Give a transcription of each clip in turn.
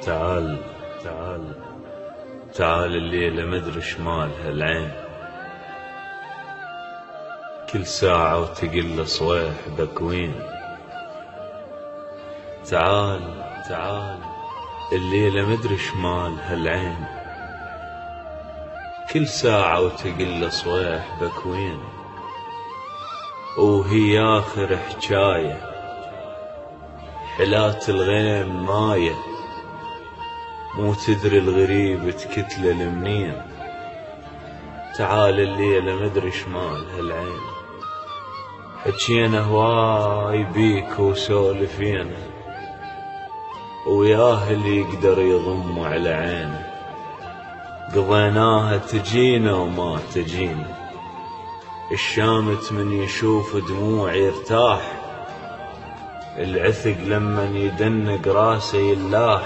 تعال تعال تعال الليلة مدري شمالها العين، كل ساعة وتقل صويح بكوين. تعال تعال الليلة مدري شمالها العين، كل ساعة وتقل صويح بكوين. وهي آخر حجاية حلات الغيم ماية، مو تدري الغريب تكتله لمنين. تعال الليلة مدري شمالها العين، حجينا هواي بيك وسولفينا، وياه اللي يقدر يضم على عينه. قضيناها تجينا وما تجينا، الشامت من يشوف دموع يرتاح، العثق لمن يدنق راسه يلاح.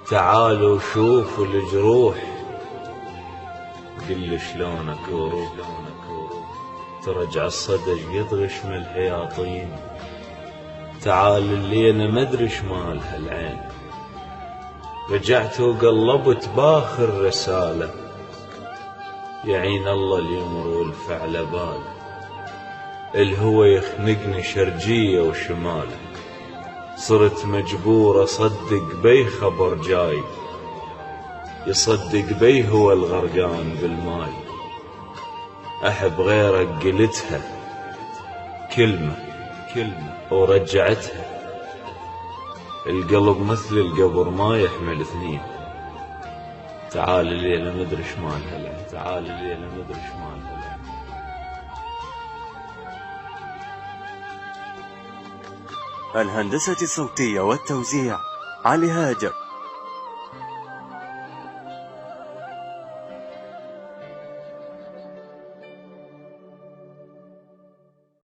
تعالوا شوفوا الجروح، قل شلونك وروح ترجع الصدج يضغش من الحياطين. تعال الليلة مدري شمالها العين، رجعت وقلبت باخر رسالة، يعين الله اليمر والفعل باله. الهوى يخنقني شرجية وشماله، صرت مجبور أصدق بي خبر جاي، يصدق بي هو الغرقان بالماي. أحب غيرك قلتها كلمة ورجعتها، القلب مثل القبر ما يحمل اثنين. تعال الليلة مدري شمالها العين، تعال الليلة مدري شمالها العين. الهندسة الصوتية والتوزيع علي هاجر.